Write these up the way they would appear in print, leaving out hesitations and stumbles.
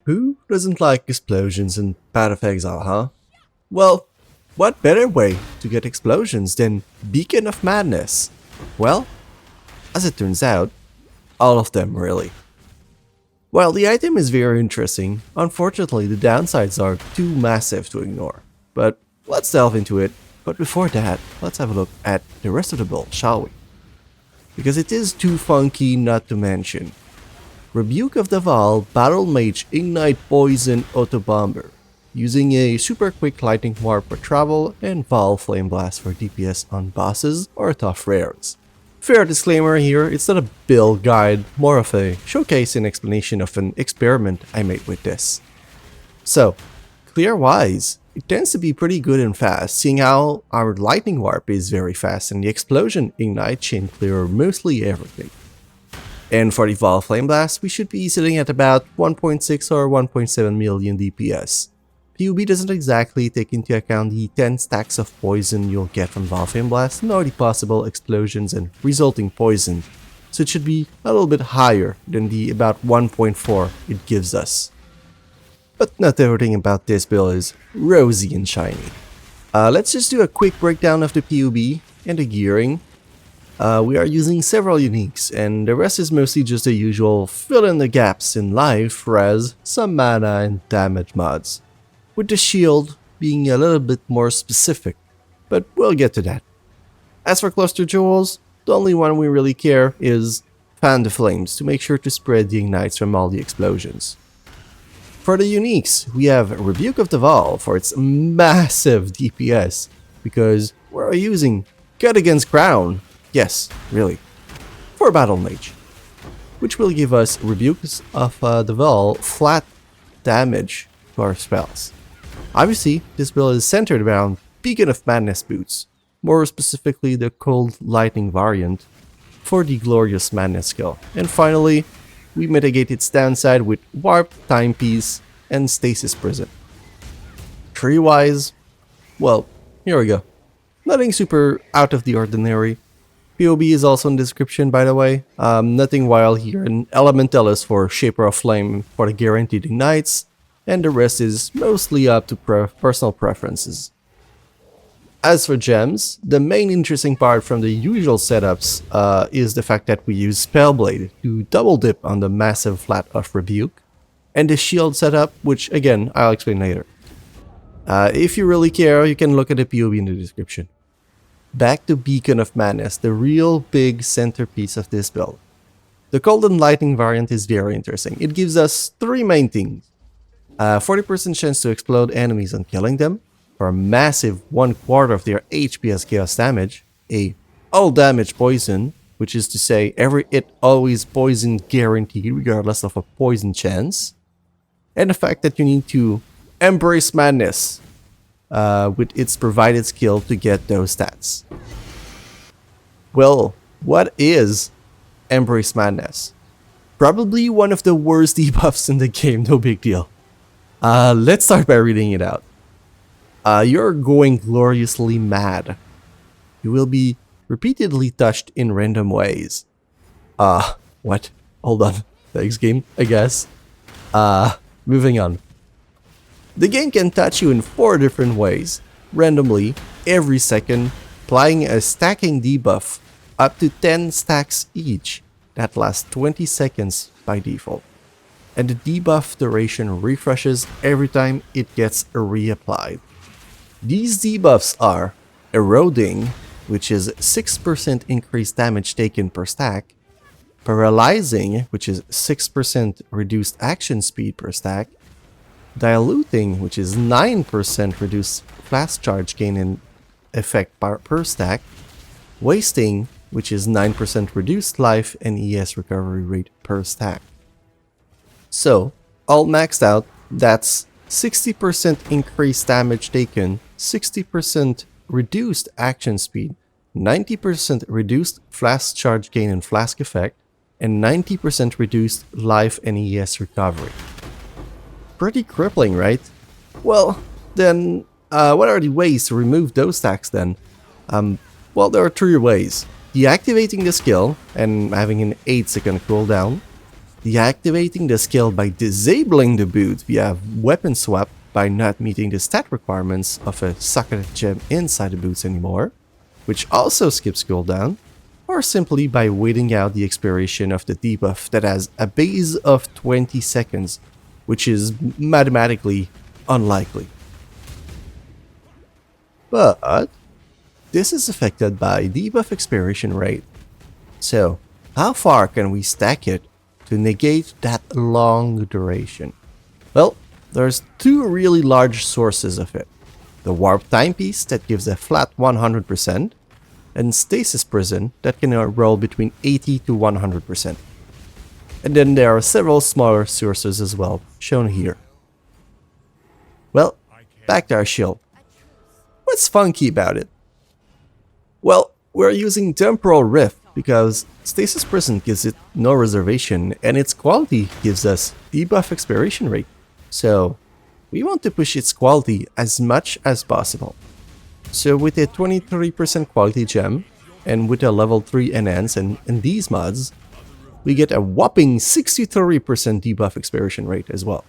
Who doesn't like explosions in Path of Exile, huh? Well, what better way to get explosions than Beacon of Madness? Well, as it turns out, all of them really. While the item is very interesting, unfortunately the downsides are too massive to ignore. But let's delve into it. But before that, let's have a look at the rest of the build, shall we? Because it is too funky not to mention. Rebuke of the Vaal Battle Mage Ignite Poison Auto Bomber, using a super quick lightning warp for travel and Vaal Flame Blast for DPS on bosses or tough rares. Fair disclaimer here, it's not a build guide, more of a showcase and explanation of an experiment I made with this. So, clear-wise, it tends to be pretty good and fast, seeing how our lightning warp is very fast and the explosion ignite chain clear mostly everything. And for the Vaal Flame Blast, we should be sitting at about 1.6 or 1.7 million DPS. PUB doesn't exactly take into account the 10 stacks of poison you'll get from Vaal Flame Blast, nor the possible explosions and resulting poison, so it should be a little bit higher than the about 1.4 it gives us. But not everything about this build is rosy and shiny. Let's just do a quick breakdown of the PUB and the gearing. We are using several uniques, and the rest is mostly just the usual fill in the gaps in life, res, some mana, and damage mods, with the shield being a little bit more specific, but we'll get to that. As for cluster jewels, the only one we really care is Fan the Flames to make sure to spread the ignites from all the explosions. For the uniques, we have Rebuke of the Vaal for its massive DPS, because we're using Cut Against Crown, yes, really, for Battle Mage, which will give us Rebukes of the Vaal flat damage to our spells. Obviously, this build is centered around Beacon of Madness boots, more specifically the Cold Lightning variant for the Glorious Madness skill. And finally, we mitigate its downside with Warp, Timepiece, and Stasis Prison. Tree-wise, well, here we go. Nothing super out of the ordinary. POB is also in the description, by the way. Nothing wild here, and Elementalist for Shaper of Flame for the guaranteed ignites, and the rest is mostly up to personal preferences. As for gems, the main interesting part from the usual setups is the fact that we use Spellblade to double dip on the massive flat of Rebuke, and the shield setup, which again, I'll explain later. If you really care, you can look at the POB in the description. Back to Beacon of Madness, the real big centerpiece of this build. The Cold and Lightning variant is very interesting. It gives us three main things. 40% chance to explode enemies on killing them, for a massive 1/4 of their HP as chaos damage, a all damage poison, which is to say every hit always poison guaranteed regardless of a poison chance, and the fact that you need to embrace madness with its provided skill to get those stats. Well, what is Embrace Madness? Probably one of the worst debuffs in the game, no big deal. Let's start by reading it out. You're going gloriously mad. You will be repeatedly touched in random ways. What? Hold on. Thanks, game, I guess. Moving on. The game can touch you in 4 different ways, randomly, every second, applying a stacking debuff, up to 10 stacks each, that lasts 20 seconds by default. And the debuff duration refreshes every time it gets reapplied. These debuffs are Eroding, which is 6% increased damage taken per stack, Paralyzing, which is 6% reduced action speed per stack, Diluting, which is 9% reduced flash charge gain in effect per stack, Wasting, which is 9% reduced life and ES recovery rate per stack. So, all maxed out, that's 60% increased damage taken, 60% reduced action speed, 90% reduced flash charge gain and flask effect, and 90% reduced life and ES recovery. Pretty crippling, right? Well, then, what are the ways to remove those stacks then? Well, there are 3 ways. Deactivating the skill and having an 8-second cooldown, deactivating the skill by disabling the boot via weapon swap by not meeting the stat requirements of a socketed gem inside the boots anymore, which also skips cooldown, or simply by waiting out the expiration of the debuff that has a base of 20 seconds, which is mathematically unlikely. But this is affected by debuff expiration rate. So, how far can we stack it to negate that long duration? Well, there's two really large sources of it. The Warp Timepiece that gives a flat 100%, and Stasis Prison that can roll between 80 to 100%. And then there are several smaller sources as well, shown here. Well, back to our shield. What's funky about it? Well, we're using Temporal Rift because Stasis Prison gives it no reservation and its quality gives us debuff expiration rate. So, we want to push its quality as much as possible. So with a 23% quality gem, and with a level 3 enhance in these mods, we get a whopping 63% debuff expiration rate as well.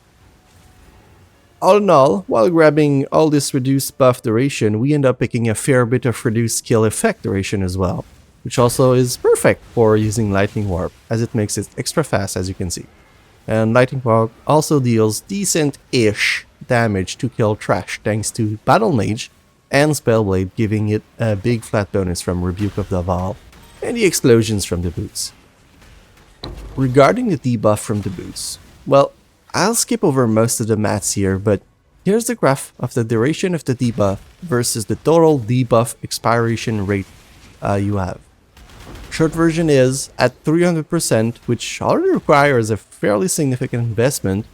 All in all, while grabbing all this reduced buff duration, we end up picking a fair bit of reduced skill effect duration as well, which also is perfect for using Lightning Warp, as it makes it extra fast as you can see. And Lightning Warp also deals decent-ish damage to kill trash thanks to Battle Mage and Spellblade, giving it a big flat bonus from Rebuke of the Vaal and the explosions from the boots. Regarding the debuff from the boots, well, I'll skip over most of the maths here, but here's the graph of the duration of the debuff versus the total debuff expiration rate you have. Short version is, at 300%, which already requires a fairly significant investment,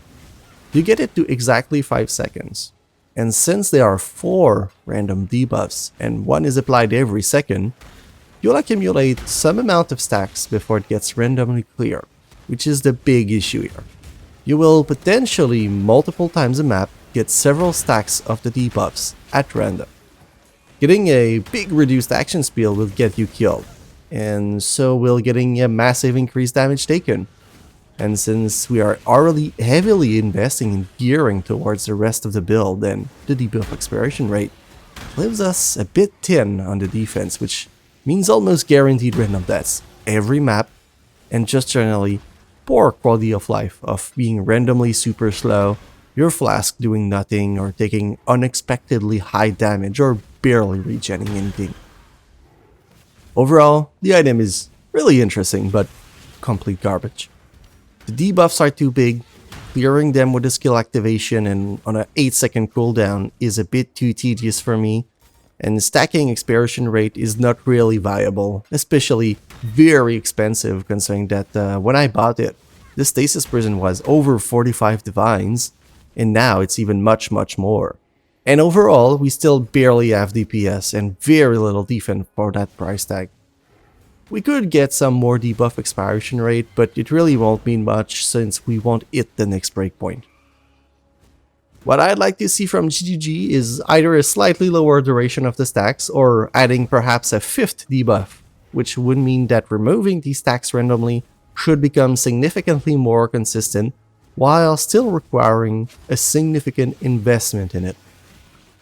you get it to exactly 5 seconds. And since there are 4 random debuffs and one is applied every second, you'll accumulate some amount of stacks before it gets randomly cleared, which is the big issue here. You will potentially, multiple times a map, get several stacks of the debuffs at random. Getting a big reduced action speed will get you killed, and so will getting a massive increased damage taken. And since we are already heavily investing in gearing towards the rest of the build, then the debuff expiration rate leaves us a bit thin on the defense, which means almost guaranteed random deaths every map, and just generally poor quality of life of being randomly super slow, your flask doing nothing, or taking unexpectedly high damage, or barely regenning anything. Overall, the item is really interesting, but complete garbage. The debuffs are too big, clearing them with a skill activation and on an 8-second cooldown is a bit too tedious for me, and stacking expiration rate is not really viable, especially very expensive considering that when I bought it, the Stasis Prison was over 45 divines, and now it's even much more. And overall, we still barely have DPS and very little defense for that price tag. We could get some more debuff expiration rate, but it really won't mean much since we won't hit the next breakpoint. What I'd like to see from GGG is either a slightly lower duration of the stacks or adding perhaps a 5th debuff, which would mean that removing these stacks randomly should become significantly more consistent while still requiring a significant investment in it.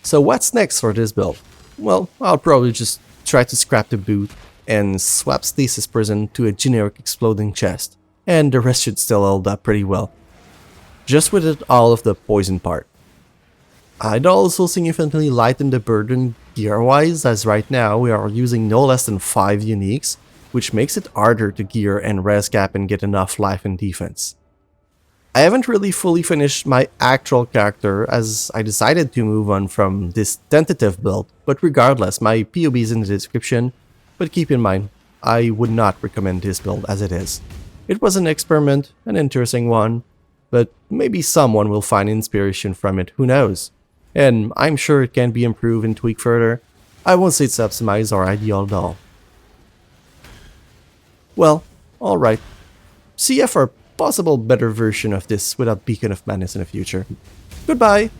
So what's next for this build? Well, I'll probably just try to scrap the boot and swap Stasis Prison to a generic exploding chest, and the rest should still hold up pretty well. Just with it all of the poison part. I'd also significantly lighten the burden gear-wise, as right now we are using no less than 5 uniques, which makes it harder to gear and res cap and get enough life and defense. I haven't really fully finished my actual character as I decided to move on from this tentative build, but regardless, my POB is in the description, but keep in mind, I would not recommend this build as it is. It was an experiment, an interesting one, but maybe someone will find inspiration from it, who knows? And I'm sure it can be improved and tweaked further. I won't say it's optimized or ideal at all. Well, alright. See ya for a possible better version of this without Beacon of Madness in the future. Goodbye!